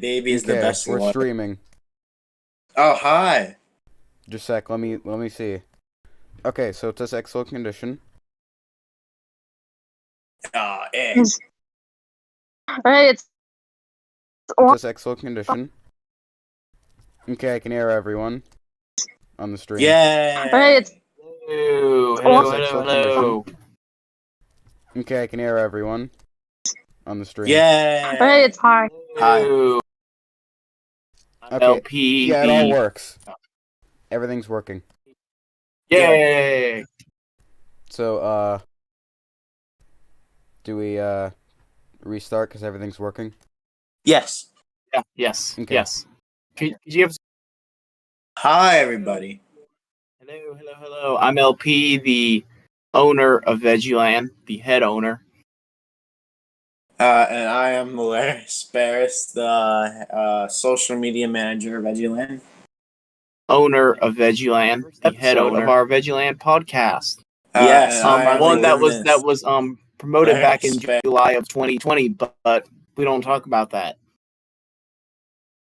Baby is the Okay, best we're one. streaming. Oh, hi. Just a sec, let me see. Okay, so it says excellent condition. Hey. Hey, it's It says excellent condition. Okay, I can hear everyone on the stream. Yay. Hey, it's Hello. Okay, I can hear everyone on the stream. Yay. Hey, it's hi. Hi. Okay. LP. Yeah, it all works. Everything's working. Yay! So, do we, restart because everything's working? Yes. Yeah, yes. Okay. Yes. Could you have... Hi, everybody. Hello. I'm LP, the owner of VeggieLand, the head owner. And I am Malaris Barris, the social media manager of VeggieLand. Owner of VeggieLand, the head of our VeggieLand podcast. Yes, I am one that the was promoted back in Sparis. July of 2020, but we don't talk about that.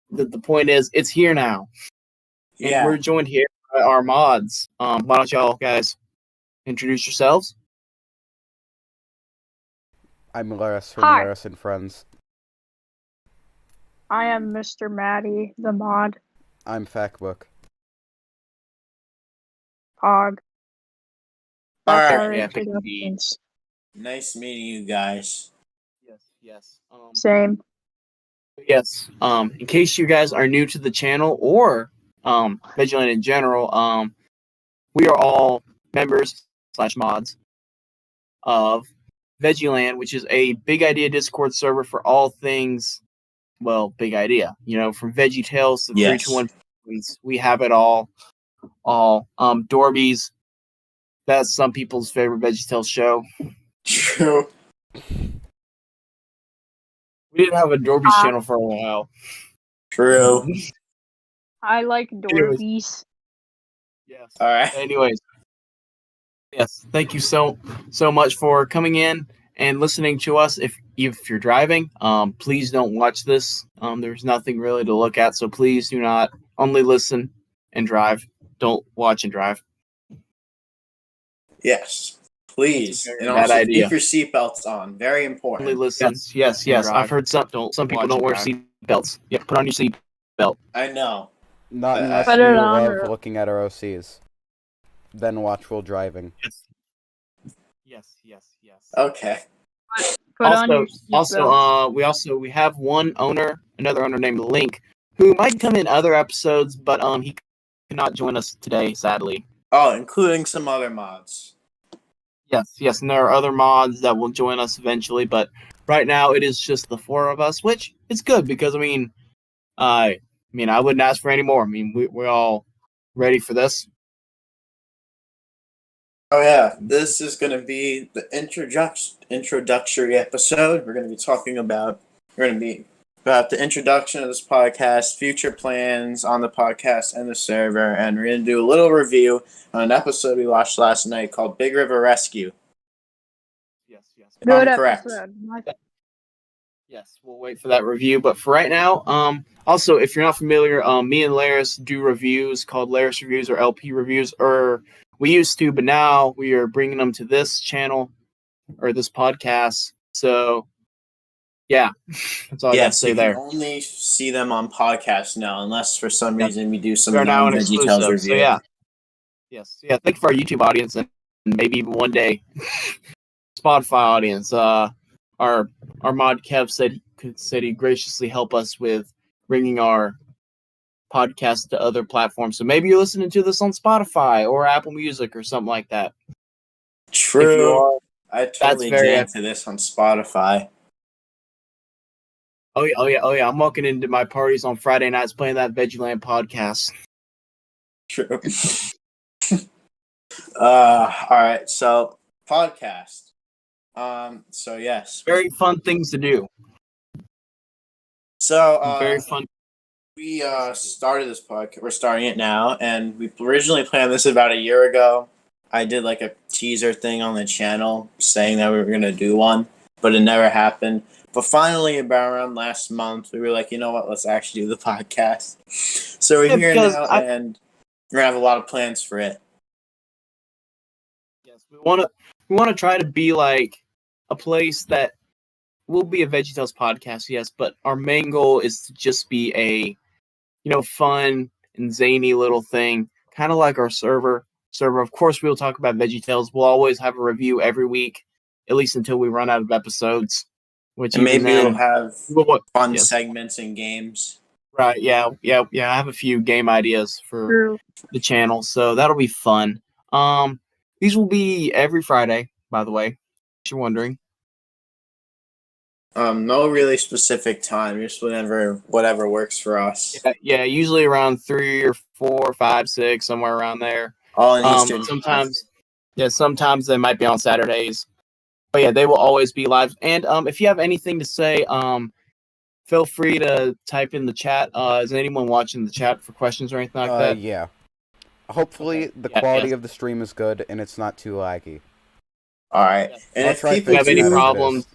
The point is, it's here now. And Yeah. we're joined here by our mods. Why don't y'all guys introduce yourselves? I'm Malaris from Hi. Malaris and Friends. I am Mr. Maddie, the mod. I'm Factbook. Pog. All That's right. our Yeah, introductions. Nice meeting you guys. Yes. Same. Yes. In case you guys are new to the channel or VeggieLand in general, we are all members / mods of VeggieLand, which is a Big Idea Discord server for all things, well, Big Idea. You know, from Veggietales to Yes. 321. We have it all. Dorby's. That's some people's favorite Veggietales show. True. We didn't have a Dorby's channel for a while. True. I like Dorbies. Yes. All right. Anyways, yes, thank you so much for coming in and listening to us. If you're driving, please don't watch this. There's nothing really to look at, so please do not only listen and drive. Don't watch and drive. Yes. Please. That's a And very bad also idea. keep your seatbelts on. Very important. Only listen. Yes. drive. I've heard some people don't wear seat belts. Yeah, put on your seat belt. I know. Not But unless Put you it on love or- looking at our OCs. Then watch while driving. Yes. Okay. Put on your seatbelt. We have another owner named Link, who might come in other episodes, but he cannot join us today, sadly. Oh, including some other mods. Yes, and there are other mods that will join us eventually, but right now it is just the four of us, which is good because I wouldn't ask for any more. I mean, we're all ready for this. Oh yeah, this is going to be the introductory episode. We're going to be talking about the introduction of this podcast, future plans on the podcast and the server, and we're going to do a little review on an episode we watched last night called Big River Rescue. Yes. If I'm correct. episode. Yes, we'll wait for that review. But for right now, also, if you're not familiar, me and Laris do reviews called Laris Reviews or LP Reviews, or we used to, but now we are bringing them to this channel or this podcast. So, yeah, that's all I got to Yes, say you there. can only see them on podcasts now, unless for some Yep. reason we do some We are now an non-Veggietales exclusive. review. So, yeah. Yes. Yeah, thank you for our YouTube audience and maybe even one day Spotify audience. Our mod Kev said he'd graciously help us with bringing our podcast to other platforms. So maybe you're listening to this on Spotify or Apple Music or something like that. True. If you are, I totally very jam to this on Spotify. oh yeah. I'm walking into my parties on Friday nights playing that VeggieLand podcast. True. All right. So podcast. So yes. Very fun things to do. So Very fun. we started this podcast. We're starting it now, and we originally planned this about a year ago. I did like a teaser thing on the channel saying that we were gonna do one, but it never happened. But finally, about around last month, we were like, you know what? Let's actually do the podcast. So we're here now, and we're gonna have a lot of plans for it. Yes, we want to try to be like a place that will be a VeggieTales podcast, yes, but our main goal is to just be a fun and zany little thing, kind of like our server. Of course, we'll talk about VeggieTales. We'll always have a review every week, at least until we run out of episodes. And maybe we'll have fun segments and games. Right? Yeah. I have a few game ideas for the channel, so that'll be fun. These will be every Friday, by the way, if you're wondering. No really specific time, just whatever works for us. Yeah, usually around 3 or 4, 5, 6, somewhere around there. All in Eastern. Sometimes they might be on Saturdays. But yeah, they will always be live. And if you have anything to say, feel free to type in the chat. Is anyone watching the chat for questions or anything like that? Yeah. Hopefully the quality of the stream is good and it's not too laggy. Alright. And if people have any problems,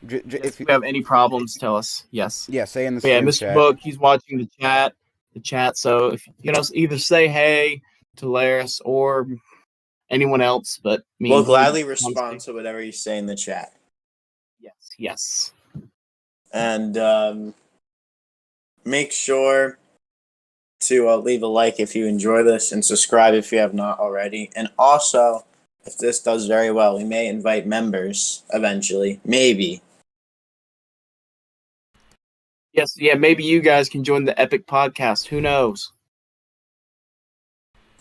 if you have any problems, tell us. Yes. Yeah, say in the stream Mr. chat. Book, he's watching the chat. So if either say hey to Laris or anyone else, but we'll gladly respond to whatever you say in the chat. Yes. And make sure to leave a like if you enjoy this and subscribe if you have not already. And also, if this does very well, we may invite members eventually. Maybe. Yes, yeah, maybe you guys can join the Epic Podcast. Who knows?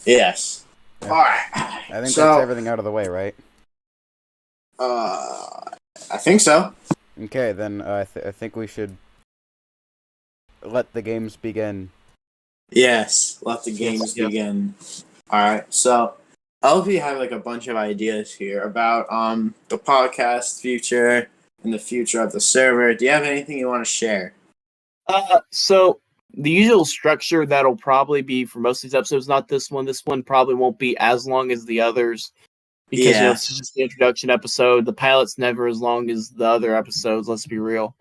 Yes. Yeah. All right. I think that's everything out of the way, right? I think so. Okay, then I think we should let the games begin. Yes, let the games begin. Alright, so I hope you have like a bunch of ideas here about the podcast future and the future of the server. Do you have anything you want to share? So the usual structure that'll probably be for most of these episodes, not this one. This one probably won't be as long as the others. Because it's just the introduction episode. The pilot's never as long as the other episodes, let's be real.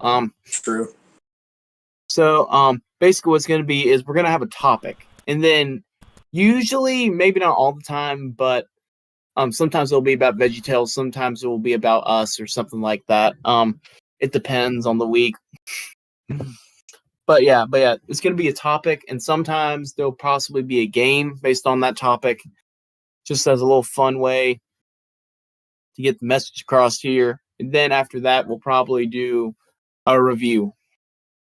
True. So basically what's gonna be is we're gonna have a topic. And then usually, maybe not all the time, but sometimes it'll be about VeggieTales, sometimes it will be about us or something like that. It depends on the week. But yeah, it's gonna be a topic, and sometimes there'll possibly be a game based on that topic, just as a little fun way to get the message across here. And then after that, we'll probably do a review.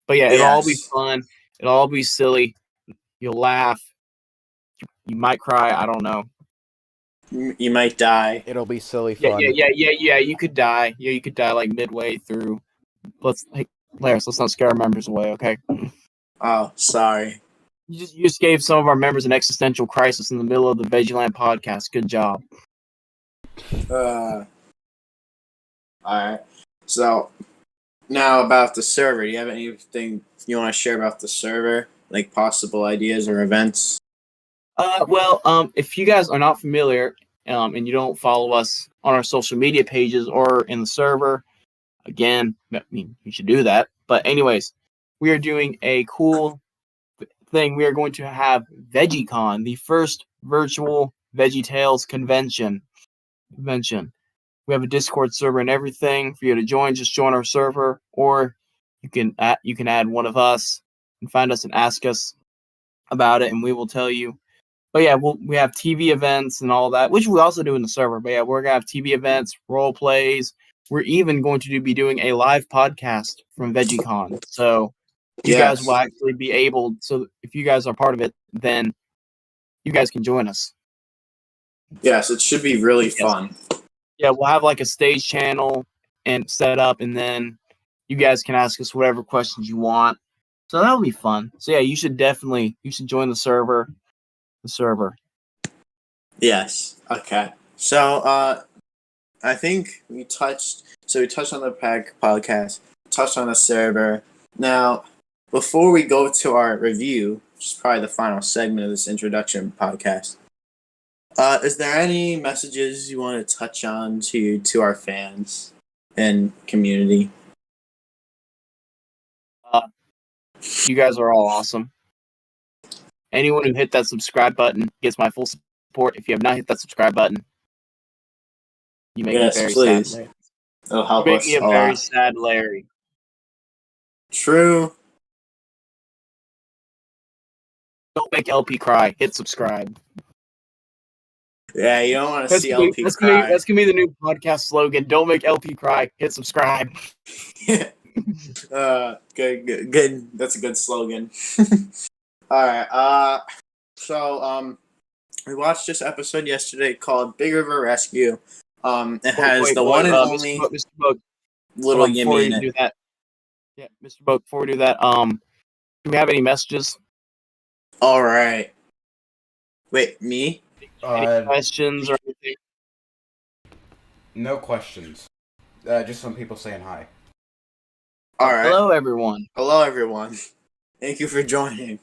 But yeah, it'll all be fun. It'll all be silly. You'll laugh. You might cry. I don't know. You might die. It'll be silly fun. Yeah. You could die. Yeah, you could die like midway through. Laris, let's not scare our members away, okay? Oh, sorry. You just gave some of our members an existential crisis in the middle of the VeggieLand podcast. Good job. Alright. So, now about the server. Do you have anything you want to share about the server? Like possible ideas or events? If you guys are not familiar, and you don't follow us on our social media pages or in the server, again, I mean, you should do that. But anyways, we are doing a cool thing. We are going to have VeggieCon, the first virtual VeggieTales convention. We have a Discord server and everything for you to join. Just join our server, or you can add one of us and find us and ask us about it, and we will tell you. But yeah, we have TV events and all that, which we also do in the server. But yeah, we're gonna have TV events, role plays. We're even going to be doing a live podcast from VeggieCon. So you guys will actually be able. So if you guys are part of it, then you guys can join us. Yes, it should be really fun. Yeah, we'll have like a stage channel and set up, and then you guys can ask us whatever questions you want. So that'll be fun. So yeah, you should join the server. Yes. Okay. So I think we touched on the podcast, touched on the server. Now, before we go to our review, which is probably the final segment of this introduction podcast, is there any messages you want to touch on to our fans and community? You guys are all awesome. Anyone who hit that subscribe button gets my full support. If you have not hit that subscribe button, you make me very please. sad. Larry. It'll help You make us me a very sad Larry. True. Don't make LP cry. Hit subscribe. Yeah, you don't want to see LP cry. That's gonna be the new podcast slogan. Don't make LP cry. Hit subscribe. Good. That's a good slogan. All right. So we watched this episode yesterday called Big River Rescue. It has the one and only Mr. Book, Little Yimmy in it. Do that. Yeah, Mr. Book. Before we do that, do we have any messages? All right. Wait, me? Any questions or anything? No questions. Just some people saying hi. All right. Hello, everyone. Hello, everyone. Thank you for joining.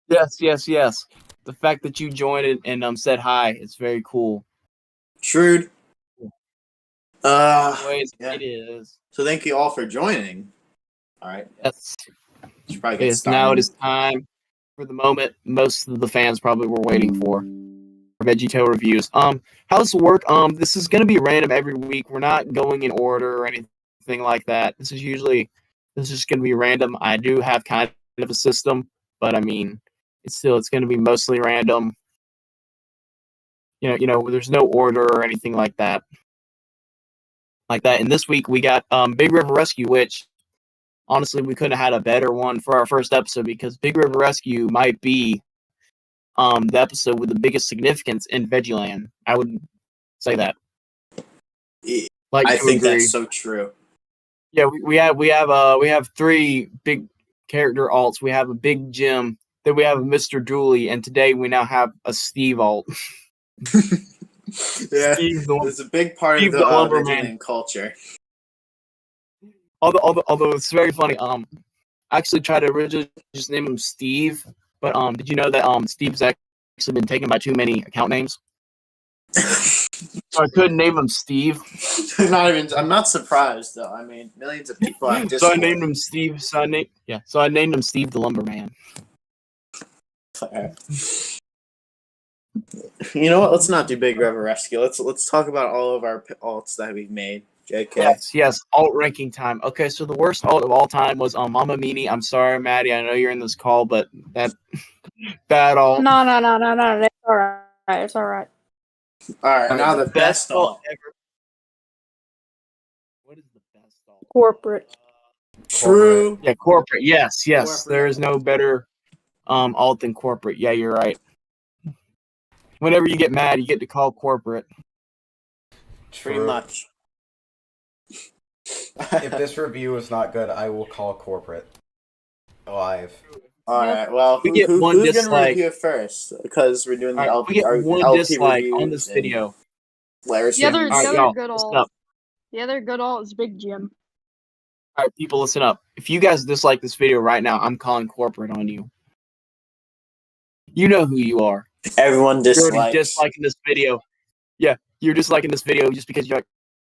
Yes. The fact that you joined and said hi, it's very cool. Shrewd. Anyways, yeah. it is. So thank you all for joining. All right. Yes. Should probably get started. Now it is time for the moment most of the fans probably were waiting for VeggieTale reviews. How this will work? This is going to be random every week. We're not going in order or anything like that. This is just going to be random. I do have kind of a system, but I mean, it's going to be mostly random. There's no order or anything like that. And this week we got Big River Rescue, which honestly we couldn't have had a better one for our first episode because Big River Rescue might be the episode with the biggest significance in VeggieLand. I would say that. I think that's so true. Yeah, we have three big character alts. We have a Big Jim, then we have a Mr. Dooley, and today we now have a Steve alt. Yeah, it's a big part of the VeggieLand culture. Although it's very funny. I actually tried to originally just name him Steve, but did you know that Steve's actually been taken by too many account names? So I couldn't name him Steve. I'm not surprised though. I mean, millions of people have Discord. So I named him Steve. So I named him Steve the Lumberman. You know what? Let's not do Big River Rescue. Let's talk about all of our alts that we've made. JK. Yes. Alt ranking time. Okay, so the worst alt of all time was Mama Meanie. I'm sorry, Maddie. I know you're in this call, but that bad alt. No. It's all right. It's all right. All right. Now the best alt ever. What is the best alt? Corporate. True. Yeah, corporate. Yes. Corporate. There is no better alt than corporate. Yeah, you're right. Whenever you get mad, you get to call corporate. Pretty much. If this review is not good, I will call corporate live. All right. Well, who's going to review it first? Because we're doing the LP. We get one LP dislike on this video. The other good alt is Big Jim. All right, people, listen up. If you guys dislike this video right now, I'm calling corporate on you. You know who you are. Everyone dislikes. You're already disliking this video. Yeah, you're disliking this video just because you're like,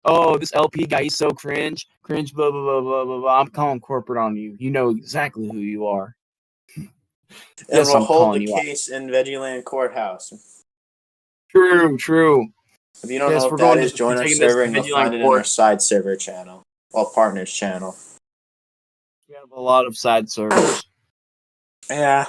oh, this LP guy, he's so cringe, blah, blah, blah, blah, blah, blah. I'm calling corporate on you. You know exactly who you are. And we'll hold the case in VeggieLand Courthouse. True. If you don't know what that is, join our server and you'll find it in our side server channel. Well, partners channel. We have a lot of side servers. Yeah.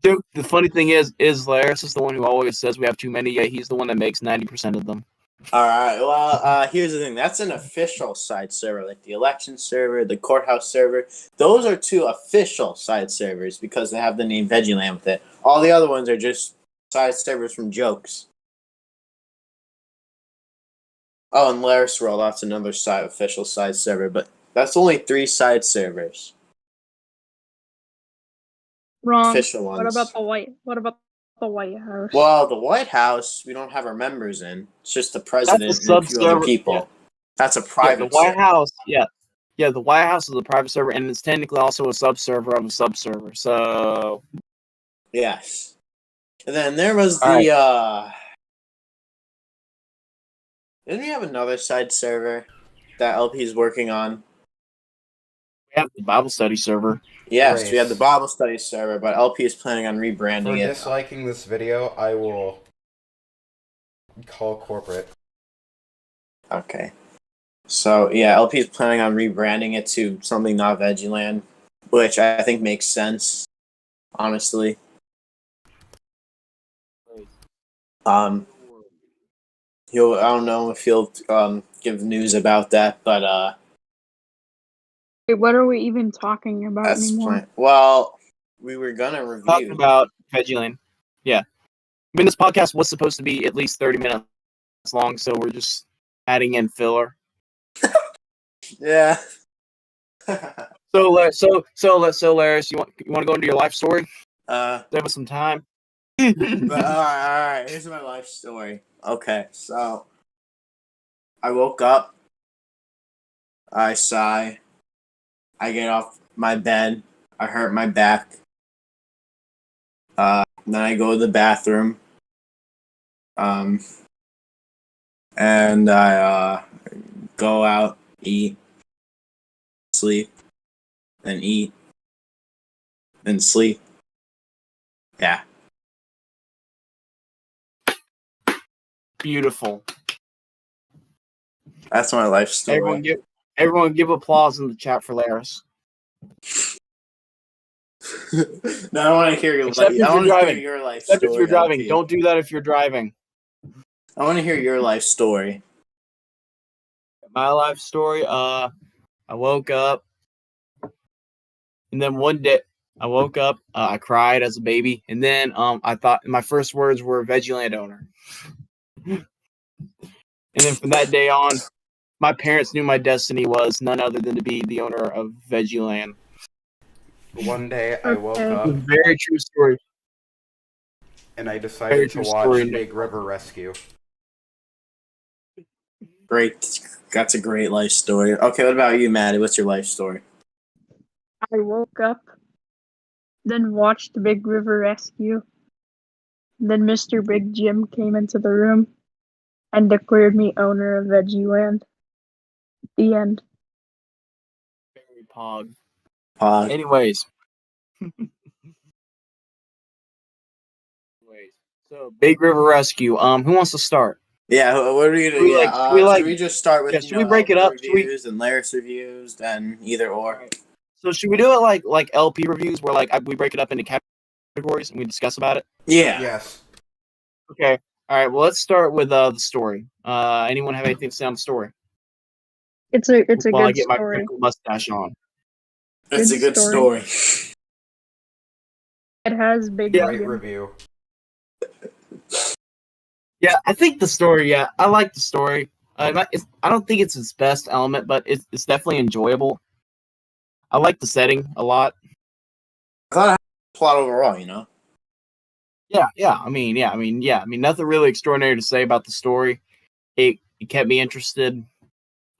Dude, the funny thing is Laris is the one who always says we have too many, yet he's the one that makes 90% of them. Alright, well, here's the thing. That's an official side server, like the election server, the courthouse server. Those are two official side servers because they have the name VeggieLand with it. All the other ones are just side servers from jokes. Oh, and Laris World, that's another official side server, but that's only 3 side servers. Wrong. Official ones. What about the White House? Well, the White House, we don't have our members in. It's just the president and a few other people. Yeah. That's a private the White House, yeah, the White House is a private server, and it's technically also a subserver of a subserver, so... Yes. And then there was didn't we have another side server that LP is working on? Yeah, the Bible study server. Yes, we have Grace. the Bible study server, but LP is planning on For rebranding it. disliking this video, I will call corporate. Okay. So yeah, LP is planning on rebranding it to something not VeggieLand, which I think makes sense, honestly. He'll I don't know if he'll give news about that, but Wait, what are we even talking about that's anymore? plan. Well, we were gonna Talking review. about VeggieLand. Yeah. I mean, this podcast was supposed to be at least 30 minutes long, so we're just adding in filler. Yeah. So, Laris, you want to go into your life story? Give us some time. But all right. Here's my life story. Okay, so I woke up. I sigh. I get off my bed. I hurt my back. Then I go to the bathroom. And I go out, eat, sleep, then eat, then sleep. Yeah. Beautiful. That's my life story. Everyone give applause in the chat for Laris. No, I don't want to hear your Except life. if I you're want to hear driving. your life Except story. if you're driving. LP. Don't do that if you're driving. I want to hear your life story. My life story, I woke up, and then one day I woke up, I cried as a baby, and then I thought my first words were VeggieLand owner. And then from that day on, my parents knew my destiny was none other than to be the owner of VeggieLand. One day I woke Okay. up Very true story. and I Very decided to true watch story. Big River Rescue. Great. That's a great life story. Okay, what about you, Maddie? What's your life story? I woke up, then watched Big River Rescue. Then Mr. Big Jim came into the room and declared me owner of VeggieLand. The end. Very pog. Pog. Anyways. So Big River Rescue. Who wants to start? Yeah, what are we gonna do? Should we just start with should we break it up? reviews and Laris reviews and either or? Right. So should we do it like LP reviews where we break it up into categories and we discuss about it? Yeah. Yes. Okay. All right. Well, let's start with the story. Anyone have anything to say on the story? It's a While I good get my story. critical mustache on. It's a Good good story. It has Big Great Jim. review. Yeah, I think the story. Yeah, I like the story. I don't think it's its best element, but it's definitely enjoyable. I like the setting a lot. I thought I had a plot overall, you know? Yeah. I mean, nothing really extraordinary to say about the story. It kept me interested.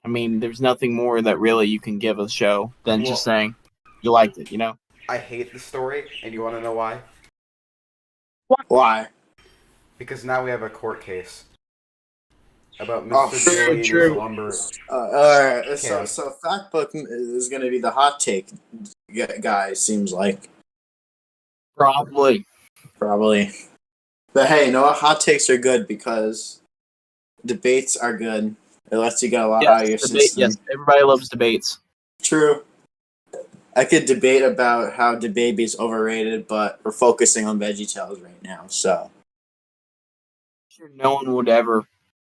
I mean, there's nothing more that really you can give a show than just saying you liked it, you know? I hate the story, and you want to know why? Why? Because now we have a court case about Mr. True, Billy and true. his lumber. Alright, so Can. Factbook is going to be the hot take guy, seems like. Probably. Probably. But hey, you know what? Hot takes are good because debates are good. It lets you get a lot out of your system. Yes, everybody loves debates. True. I could debate about how DeBaby is overrated, but we're focusing on Veggietales right now, so. Sure, no one would ever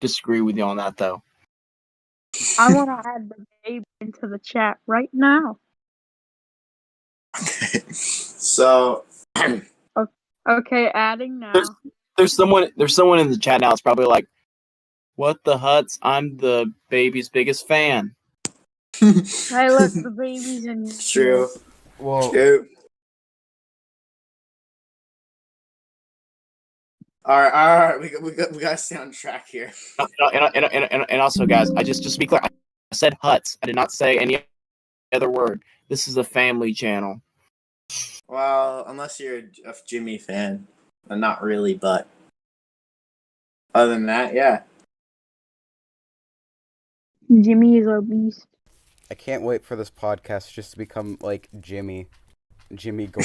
disagree with you on that, though. I want to add the baby into the chat right now. So. Okay, adding now. There's someone in the chat now. It's probably like, "What the huts? I'm the baby's biggest fan." Hey, look, the baby's in. True. Well, True. All right. We got to stay on track here. And also, guys, just to be clear, I said huts. I did not say any other word. This is a family channel. Well, unless you're a Jimmy fan, not really, but other than that, yeah. Jimmy is our beast. I can't wait for this podcast just to become like Jimmy Gord.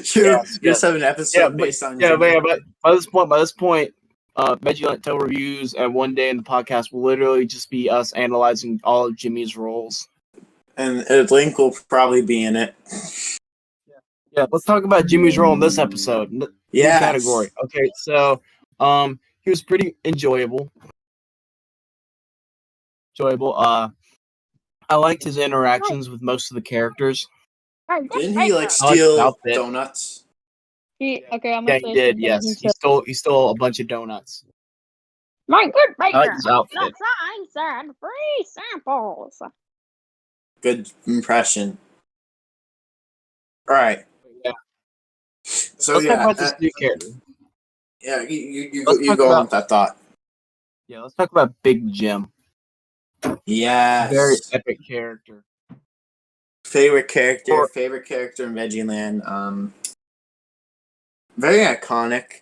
Just have an episode based on Jimmy. but by this point, VeggieLand reviews and one day in the podcast will literally just be us analyzing all of Jimmy's roles. And a link will probably be in it. Yeah, let's talk about Jimmy's role in this episode. Yeah. Category. Okay, so he was pretty enjoyable. I liked his interactions with most of the characters. Didn't he like I steal like his donuts? Okay, I'm Yeah, gonna he say did. something. Yes, He he stole a bunch of donuts. My good I like baker. his outfit. Nuts and free samples. Good impression. All right. Yeah. So Let's yeah, talk about this new character. yeah, you Let's talk go on about- with that thought. Yeah, let's talk about Big Jim. Yes. Very epic character. Favorite character in VeggieLand. Very iconic.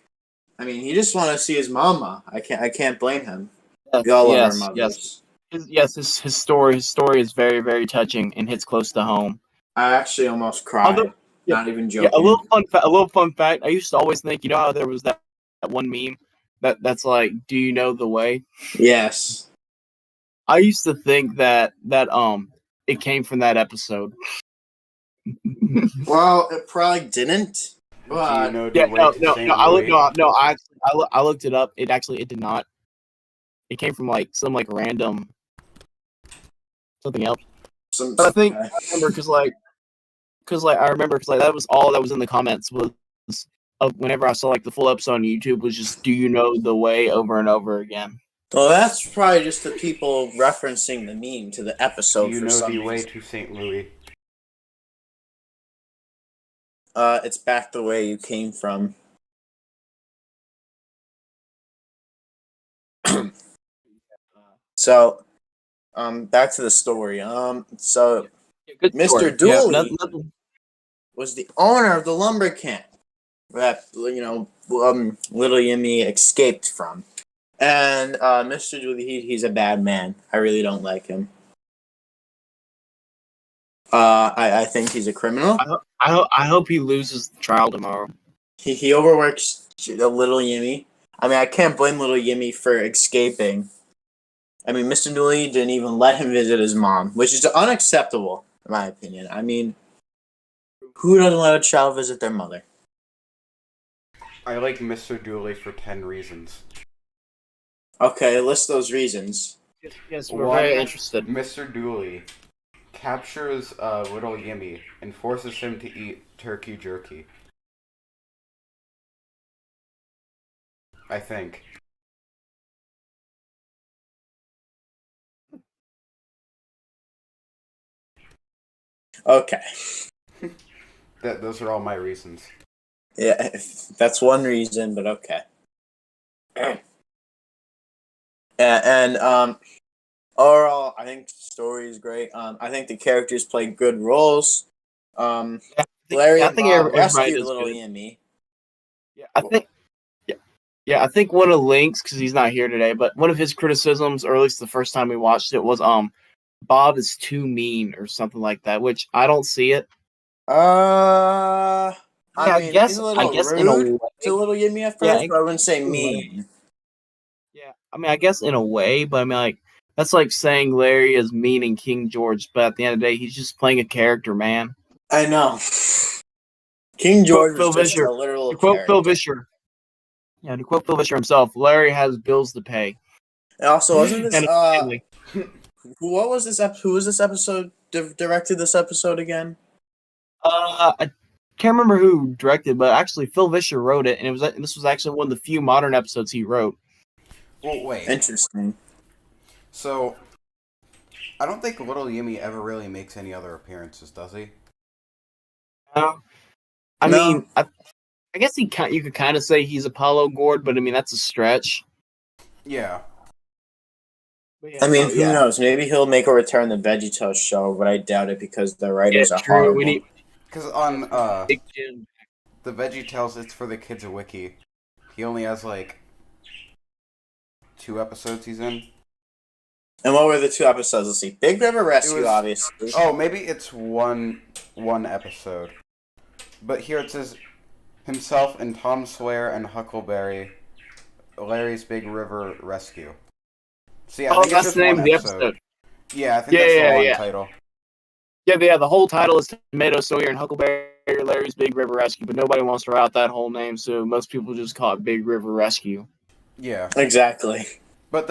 I mean, he just want to see his mama. I can't blame him. We all love our mothers. His story is very, very touching and hits close to home. I actually almost cried. Not even joking. Yeah, a little fun fact. I used to always think, you know how there was that one meme that's like, "Do you know the way?" Yes. I used to think that it came from that episode. Well, it probably didn't. But Do you know Yeah, the way to St. Louis? I looked it up. It did not. It came from like some like random something else. But I think I remember because that was all that was in the comments was of whenever I saw like the full episode on YouTube was just "Do you know the way?" over and over again. Well, that's probably just the people referencing the meme to the episode. Do you for know some the way reason. to St. Louis? It's back the way you came from. So, back to the story. So Good Mr. story. Dooley Nothing. was the owner of the lumber camp that little Yimmy escaped from, and Mr. Dooley, he's a bad man. I really don't like him. I think he's a criminal. I hope he loses the trial tomorrow. He overworks the little Yimmy. I mean, I can't blame little Yimmy for escaping. I mean, Mr. Dooley didn't even let him visit his mom, which is unacceptable, in my opinion. I mean, who doesn't let a child visit their mother? I like Mr. Dooley for 10 reasons. Okay, list those reasons. Yes, we're One, very interested. Mr. Dooley captures little Yimmy and forces him to eat turkey jerky. I think. Okay. Those are all my reasons. Yeah, that's one reason, but okay. And overall, I think the story is great. I think the characters play good roles. Larry and Bob rescued little Yimmy. I think one of Link's, because he's not here today, but one of his criticisms, or at least the first time we watched it, was Bob is too mean or something like that, which I don't see it. I guess he's a little rude in a way. To little Yimmy at first, but I wouldn't say mean. Yeah, I mean, I guess in a way, but I mean, like, that's like saying Larry is mean in King George, but at the end of the day, he's just playing a character, man. I know. King George Phil was just Vischer. a literal To quote character. Phil Vischer. Yeah, to quote Phil Vischer himself, Larry has bills to pay. And also, wasn't this And a family. what was this who was this episode directed this episode again? I can't remember who directed, but actually Phil Vischer wrote it, and this was actually one of the few modern episodes he wrote. Well, wait. Interesting. So, I don't think little Yimmy ever really makes any other appearances, does he? I mean, I guess you could kind of say he's Apollo Gord, but I mean that's a stretch. Yeah. I mean, who knows? Maybe he'll make a return to the Veggietales show, but I doubt it because the writers are horrible. Because on Big Jim. the VeggieTales, it's for the kids a wiki. He only has like 2 episodes he's in. And what were the 2 episodes? Let's see. Big River Rescue, was- obviously. Oh, maybe it's one episode. But here it says himself and Tom Sawyer and Huckleberry, Larry's Big River Rescue. So yeah, I think it's that's just the name one of the episode. Yeah, I think that's the long title. Yeah, the whole title is Tomato, Sawyer, and Huckleberry, Larry's Big River Rescue, but nobody wants to write that whole name, so most people just call it Big River Rescue. Yeah. Exactly. But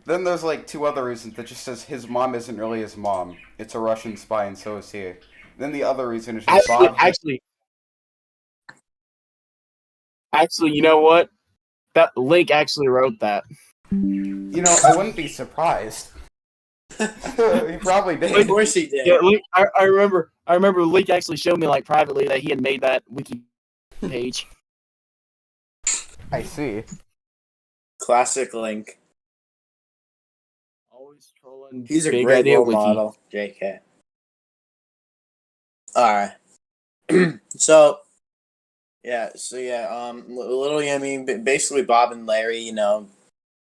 then there's like 2 other reasons that just says his mom isn't really his mom. It's a Russian spy and so is he. Then the other reason is just Bob. Actually, you know what? That Link actually wrote that. You know, I wouldn't be surprised. He probably did. Of course he did. Yeah, Link, I remember Link actually showed me like privately that he had made that wiki page. I see. Classic Link. Always trolling. He's a big great idea role wiki. model, JK. Alright. So, Little Yimmy, basically Bob and Larry, you know,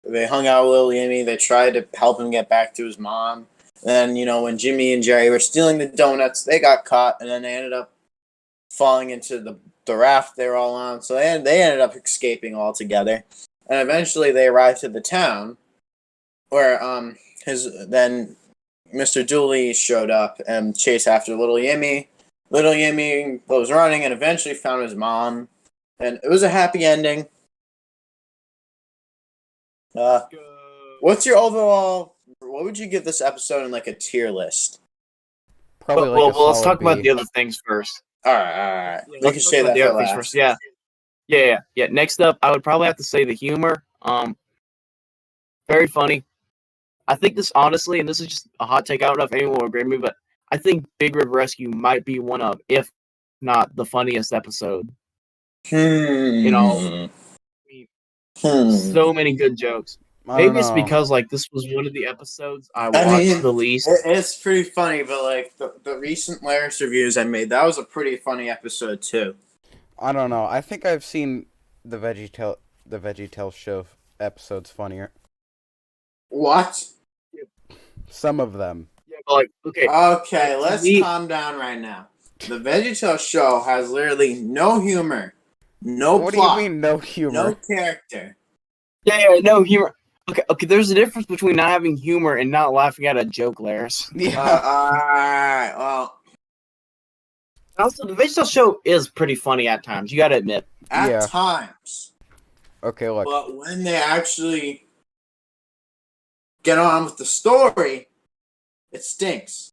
they hung out with Little Yimmy, they tried to help him get back to his mom. Then, you know, when Jimmy and Jerry were stealing the donuts, they got caught, and then they ended up falling into the raft they were all on, so they ended up escaping altogether. And eventually they arrived at the town, where then Mr. Dooley showed up and chased after Little Yimmy. Little Yimmy was running and eventually found his mom, and it was a happy ending. What's your overall? What would you give this episode in like a tier list? Probably like well, let's talk B. about the other things first. All right. Yeah, We can say that for last. first. Yeah. Next up, I would probably have to say the humor. Very funny. I think this, honestly, and this is just a hot take, I don't know if anyone will agree with me, but I think Big River Rescue might be one of, if not the funniest episode. You know, so many good jokes. Maybe it's because like this was one of the episodes I watched the least. It's pretty funny, but like the recent Laris reviews I made, that was a pretty funny episode too. I don't know. I think I've seen the VeggieTales show episodes funnier. What? Some of them. Yeah, but like, okay. Okay, let's calm down right now. The VeggieTales show has literally no humor, no what plot. What do you mean, no humor? No character. Yeah, no humor. Okay. There's a difference between not having humor and not laughing at a joke, Laris. Yeah. Alright, well. Also, the VeggieTales show is pretty funny at times. You gotta admit. At times. Okay, look. But when they actually get on with the story, it stinks.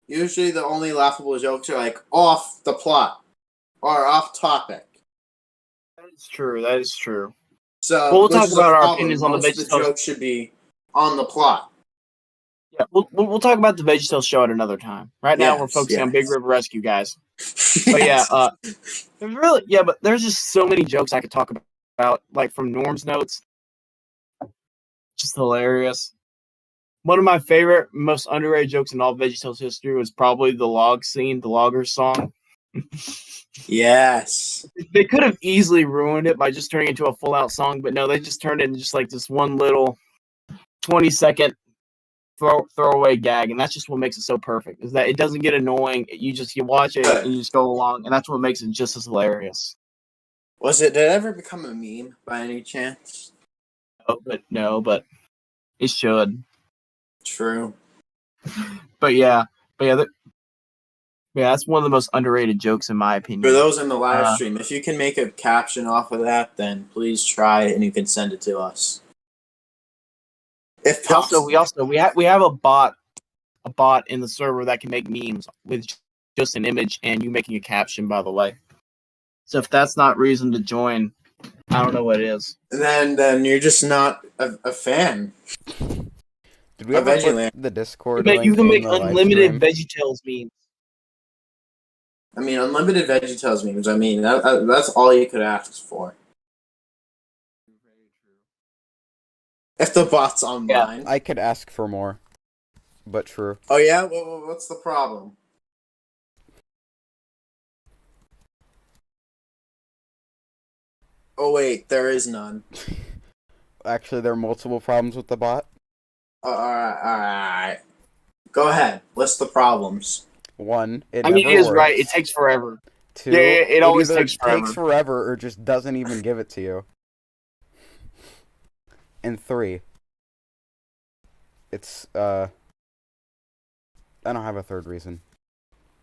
Usually the only laughable jokes are like off the plot or off topic. That is true. So we'll talk about our opinions on the VeggieTales. The joke should be on the plot. Yeah, we'll talk about the VeggieTales show at another time. Right now, we're focusing on Big River Rescue, guys. But but there's just so many jokes I could talk about, like from Norm's notes. Just hilarious. One of my favorite, most underrated jokes in all VeggieTales history was probably the log scene, the logger song. Yes. They could have easily ruined it by just turning it into a full-out song, but no, they just turned it into just like this one little 20-second throwaway gag, and that's just what makes it so perfect, is that it doesn't get annoying. You watch it and you just go along, and that's what makes it just as hilarious. Did it ever become a meme by any chance? No, but it should. True. But that's one of the most underrated jokes in my opinion. For those in the live stream, if you can make a caption off of that, then please try it and you can send it to us. If possible. We have a bot in the server that can make memes with just an image and you making a caption, by the way. So if that's not reason to join, I don't know what is. Then you're just not a fan. Did we ever put the Discord? You can make unlimited VeggieTales memes. I mean, unlimited VeggieTales memes. I mean, that's all you could ask for. If the bot's online. Yeah, I could ask for more, but true. Oh yeah? What's the problem? Oh wait, there is none. Actually, there are multiple problems with the bot. Alright. Go ahead. List the problems. 1, it I mean, never he is works. right. It takes forever. 2, Yeah, it always either takes forever. or just doesn't even give it to you. And 3, it's I don't have a third reason.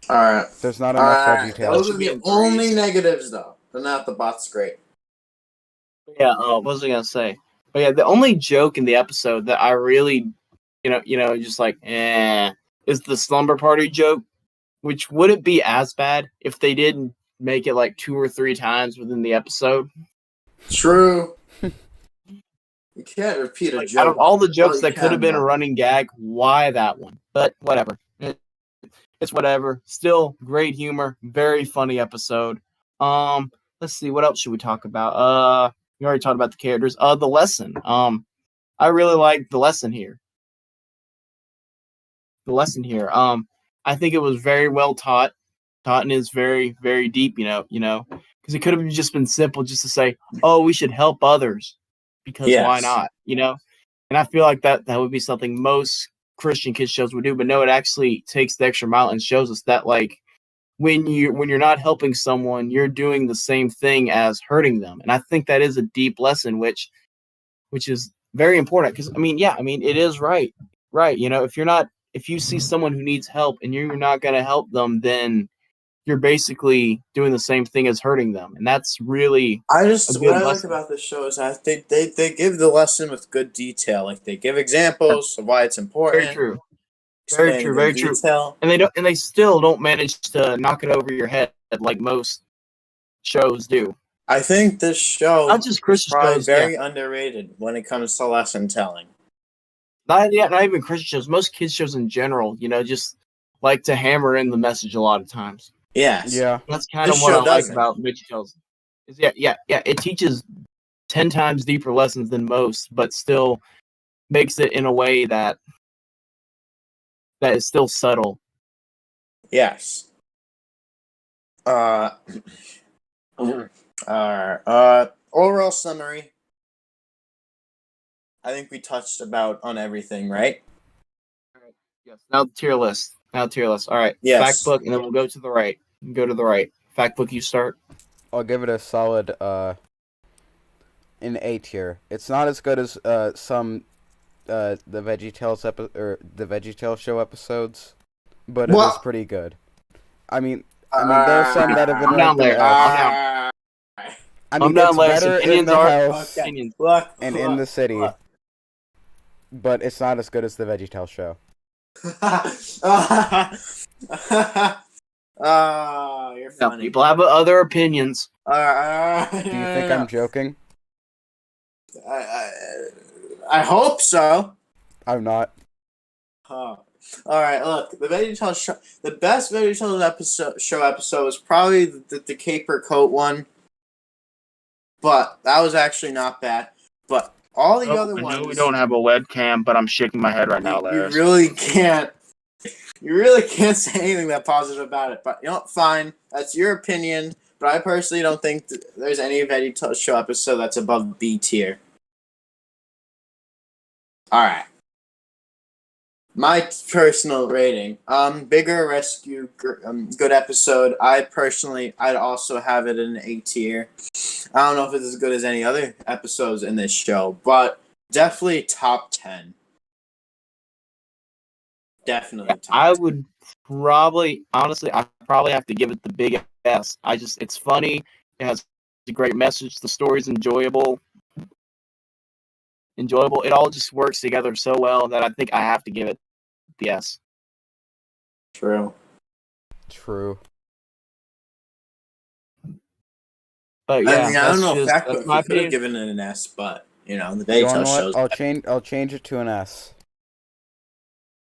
Alright. There's not enough Alright. VeggieTales. Those are the only negatives, though. But not the bot's great. Yeah. What was I gonna say? But yeah, the only joke in the episode that I really, just like, is the slumber party joke, which wouldn't be as bad if they didn't make it like 2 or 3 times within the episode. True. You can't repeat a Like, joke. out of all the jokes you that could have can, been a though. running gag, why that one? But whatever. It's whatever. Still great humor. Very funny episode. Let's see. What else should we talk about? We already talked about the characters. The lesson. I really like the lesson here. I think it was very well taught and is very, very deep, because it could have just been simple just to say, oh, we should help others because why Yes. not, and I feel like that would be something most Christian kids shows would do, but no, it actually takes the extra mile and shows us that, like, when you're not helping someone, you're doing the same thing as hurting them. And I think that is a deep lesson, which is very important, because it is right. If you see someone who needs help and you're not going to help them, then you're basically doing the same thing as hurting them. And that's really What I lesson. like about this show is I think they give the lesson with good detail. Like, they give examples of why it's important. Very true. explain Very true. in Very detail. true. And they still don't manage to knock it over your head like most shows do. I think this show Not just is Christian probably shows, very underrated when it comes to lesson telling. Not even Christian shows. Most kids shows in general, just like to hammer in the message a lot of times. Yes. Yeah. That's kind This of what show I like doesn't. about VeggieTales. Yeah. It teaches 10 times deeper lessons than most, but still makes it in a way that is still subtle. Yes. Overall summary. I think we touched about on everything, right? Yes. Now the tier list. All right. Yes. Factbook, and then we'll go to the right. Factbook, you start. I'll give it a solid an A tier. It's not as good as some the VeggieTales or the VeggieTales show episodes, but it is pretty good. I mean there's some that have been I'm down ranked in there. the house. I'm down it's there. better in Opinions the are house opinions. and in the city, but it's not as good as the VeggieTales show. You're Yeah, funny. people have other opinions. Do you think I'm joking? I hope so. I'm not. All right, look, the VeggieTales show, the best VeggieTales show episode was probably the caper coat one, but that was actually not bad. But all the other I ones, know we don't have a webcam, but I'm shaking my head right now, you Laris. really can't. You really can't say anything that positive about it. But you know what? Fine, that's your opinion. But I personally don't think there's any VeggieTales show episode that's above B tier. All right. My personal rating, Bigger Rescue, good episode. I'd also have it in A tier. I don't know if it's as good as any other episodes in this show, but definitely top 10. Definitely top 10. I would probably have to give it the big S. It's funny. It has a great message. The story's enjoyable. It all just works together so well that I think I have to give it the S. True. But yeah, I don't know if that's Factbook my could have opinion. given it an S, but the You know VeggieTales what? shows. I'll change it to an S.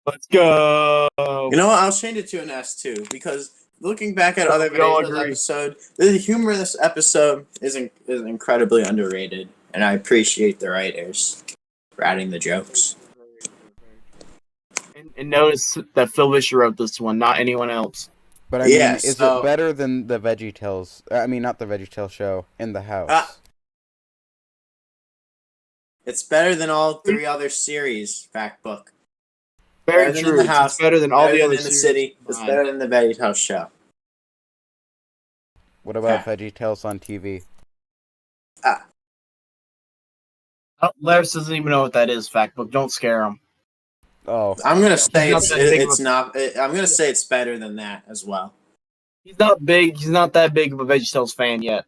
Let's go. You know what? I'll change it to an S too, because looking back at other We all VeggieTales agree. episodes, the humor in this episode is incredibly underrated, and I appreciate the writers for adding the jokes. And notice that Phil Vischer wrote this one, not anyone else. But I mean, is it better than the VeggieTales? I mean, not the VeggieTales show, In the House. It's better than all 3 other series. Factbook. Very Better than In true. the It's House. better than all Better the than other In the series City. It's combined. better than the Veggietales show. What about VeggieTales on TV? Laris doesn't even know what that is. Factbook. Don't scare him. Oh, I'm gonna say He's not that big of it's a- not. I'm gonna say it's better than that as well. He's not big. He's not that big of a VeggieTales fan yet.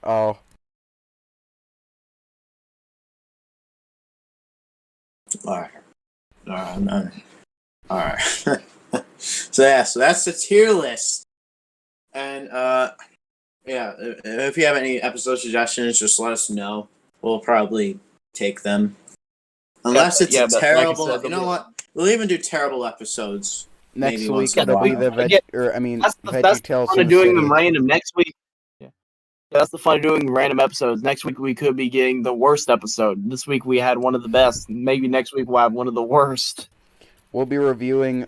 oh. All right. All right. So that's the tier list, and yeah, if you have any episode suggestions, just let us know. We'll probably take them, unless it's but like I terrible. said, You know what? We'll even do terrible episodes. Next maybe week once in a it'll be while. the That's the VeggieTales fun in of the doing City. them random. Next week, yeah, that's the fun of doing random episodes. Next week we could be getting the worst episode. This week we had one of the best. Maybe next week we'll have one of the worst. We'll be reviewing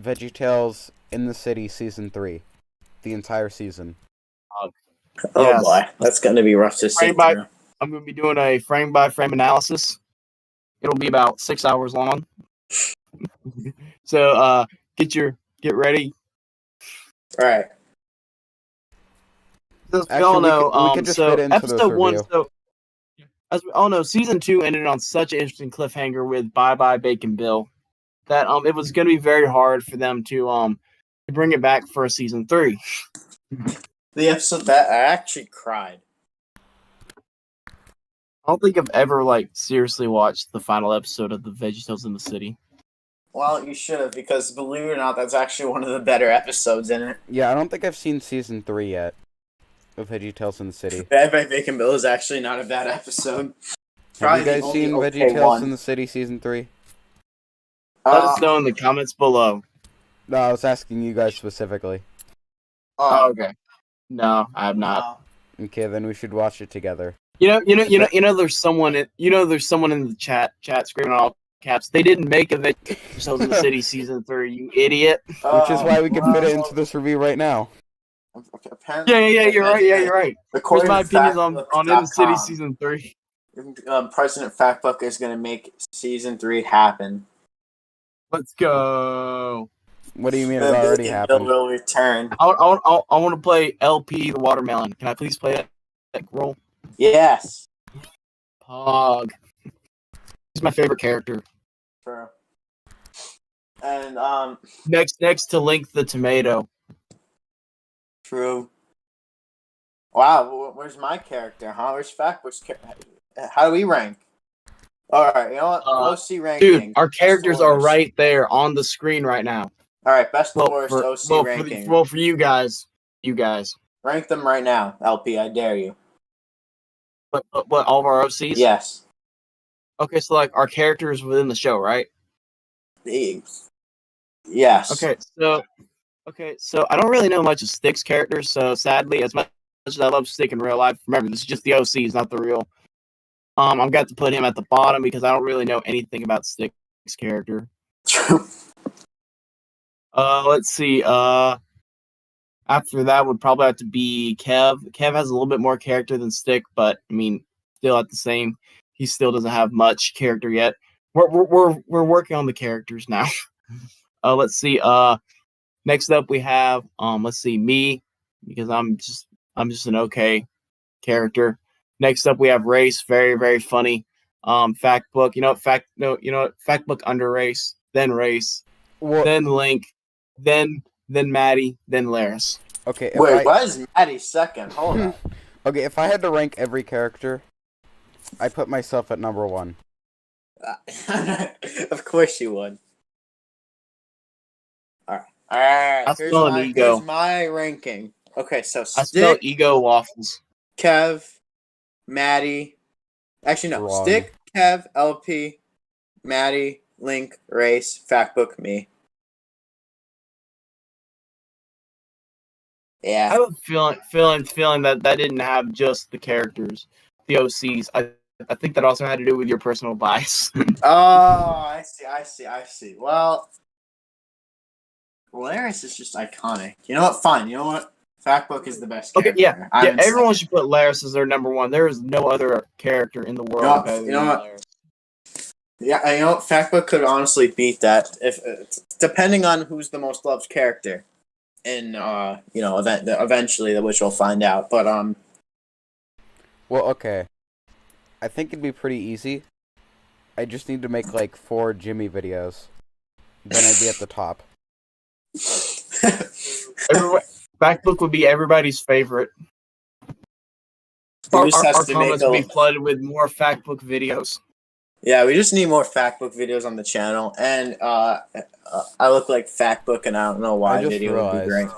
VeggieTales in the City Season 3. The entire season. Oh Yes. boy, that's gonna be rough to sit through. I'm going to be doing a frame by frame analysis. It'll be about 6 hours long. So get ready. All right. As we Actually, all we know, could just so fit into this episode 1, review. so as we all know, season 2 ended on such an interesting cliffhanger with Bye Bye Bacon Bill that it was going to be very hard for them to bring it back for a season 3. The episode that I actually cried. I don't think I've ever seriously watched the final episode of the VeggieTales in the City. Well, you should have, because believe it or not, that's actually one of the better episodes in it. Yeah, I don't think I've seen Season 3 yet of VeggieTales in the City. Bad by Bacon Bill is actually not a bad episode. Have you guys seen VeggieTales in the City Season 3? Let us know in the comments below. No, I was asking you guys specifically. Okay. No, I have not. Okay, then we should watch it together. There's someone in the chat screaming all caps. They didn't make a VeggieTales in the City season 3, you idiot. Which is why we can fit it into this review right now. Yeah, you're right. Yeah, you're right. Here's my opinions on In the City Factbook.com. season 3. President Factbook is going to make season 3 happen. Let's go. What do you mean it already happened? Bill will return. I want to play LP the watermelon. Can I please play that role? Yes. Pog. He's my favorite character. True. And Next to Link the tomato. True. Wow, where's my character, huh? Where's Factbook's character? How do we rank? Alright, you know what? OC ranking. Dude, our characters are right there on the screen right now. Alright, best to worst OC ranking. For you guys. Rank them right now, LP, I dare you. What, all of our OCs? Yes. Okay, so our characters within the show, right? Yes. Okay, so I don't really know much of Stick's characters, so sadly, as much as I love Stick in real life, remember, this is just the OCs, not the real. I've got to put him at the bottom because I don't really know anything about Stick's character. True. Let's see. After that would probably have to be Kev. Kev has a little bit more character than Stick, but I mean, still at the same. He still doesn't have much character yet. We're working on the characters now. Let's see. Next up we have let's see, me, because I'm just an okay character. Next up we have Race, very very funny. Factbook, Factbook under Race, then Race, then Link, then Maddie, then Laris. Okay. Wait, why is Maddie second? Hold on. Okay, if I had to rank every character, I put myself at number 1. Of course you would. Alright. Here's my ranking. Okay, so I spell Stick, ego waffles. Kev, Maddie. Actually, no. Wrong. Stick, Kev, LP, Maddie, Link, Race, Factbook, me. Yeah. I have a feeling that didn't have just the characters, the OCs. I think that also had to do with your personal bias. Oh, I see. Well, Laris is just iconic. You know what? Fine. You know what? Factbook is the best Okay, character. yeah. Everyone should put Laris as their number one. There is no other character in the world better than Laris. Yeah, Factbook could honestly beat that if depending on who's the most loved character, in eventually, which we'll find out. But Well, okay. I think it'd be pretty easy. I just need to make like 4 Jimmy videos. Then I'd be at the top. Factbook would be everybody's favorite. Our comments would be flooded with more Factbook videos. Yeah, we just need more Factbook videos on the channel, and I look like Factbook, and I don't know why. Video would be great.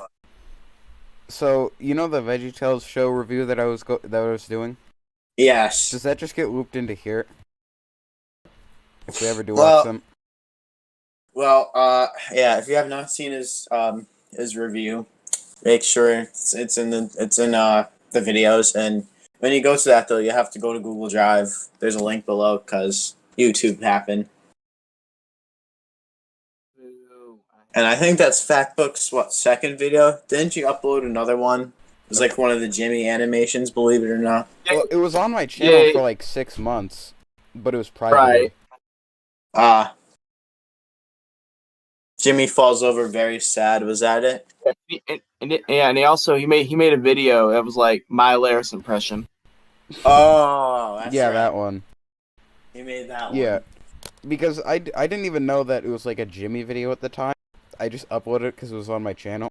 So you know the VeggieTales show review that I was doing? Yes. Does that just get looped into here? If we ever do watch them. Well, yeah. If you have not seen his review, make sure it's in the videos. And when you go to that though, you have to go to Google Drive. There's a link below because YouTube happened. And I think that's Factbook's second video. Didn't you upload another one? It was like one of the Jimmy animations, believe it or not. Well, it was on my channel for like 6 months, but it was private. Right. Jimmy falls over very sad. Was that it? And he made a video that was like my Laris impression. Oh, that's yeah, right. That one. He made that one. Yeah, because I didn't even know that it was like a Jimmy video at the time. I just uploaded it because it was on my channel.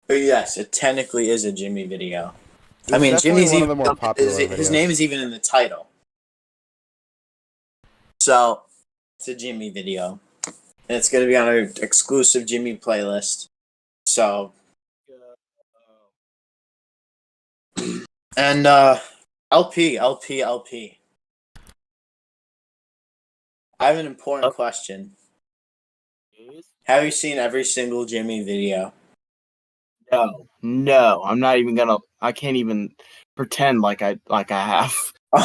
But yes, it technically is a Jimmy video. I mean, Jimmy's one of the more popular his name is even in the title. So, it's a Jimmy video. And it's going to be on an exclusive Jimmy playlist. So. And, LP. I have an important question. Have you seen every single Jimmy video? No. I'm not even gonna. I can't even pretend like I have.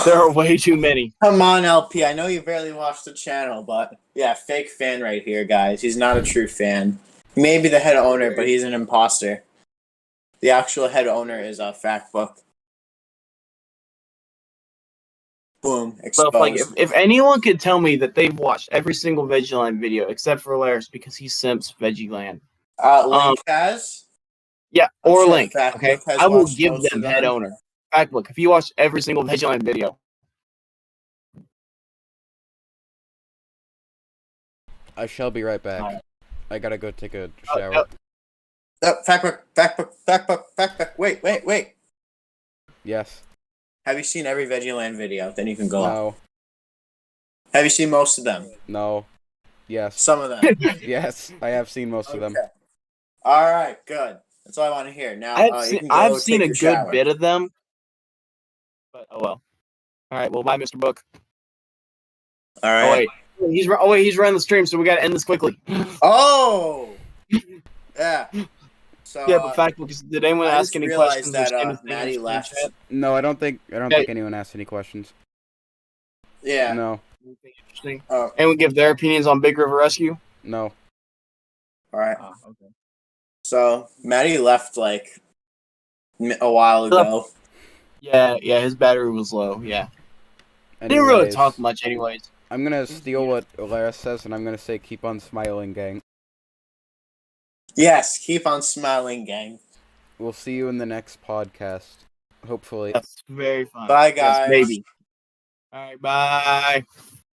There are way too many. Come on, LP. I know you barely watched the channel, but yeah, fake fan right here, guys. He's not a true fan. He may be the head owner, but he's an imposter. The actual head owner is Factbook. Boom. Exposed. But like, if anyone could tell me that they've watched every single VeggieLand video except for Laris because he simps VeggieLand. Link has? Yeah, or Link. Factbook Okay, I will give them head owner. Factbook, if you watched every single VeggieLand video. I shall be right back. Right. I gotta go take a shower. Factbook. Wait. Yes. Have you seen every VeggieLand video? Then you can go No. on. Have you seen most of them? No. Yes. Some of them? Yes, I have seen most of them. Alright, good. That's all I want to hear. Now, I've seen a good bit of them. But, oh well. Alright, well, bye, Mr. Book. Alright. He's running the stream, so we gotta end this quickly. Oh! Yeah. So, yeah, but Factbook, did anyone ask any questions? That Maddie left. No, I don't think anyone asked any questions. Yeah. No. Anything interesting? Anyone give their opinions on Big River Rescue? No. Alright. Okay. So, Maddie left like a while ago. Yeah, his battery was low, yeah. Didn't really talk much anyways. I'm gonna steal what Laris says, and I'm gonna say keep on smiling, gang. Yes, keep on smiling, gang. We'll see you in the next podcast. Hopefully. That's very fun. Bye, guys. Yes, maybe. Alright, bye.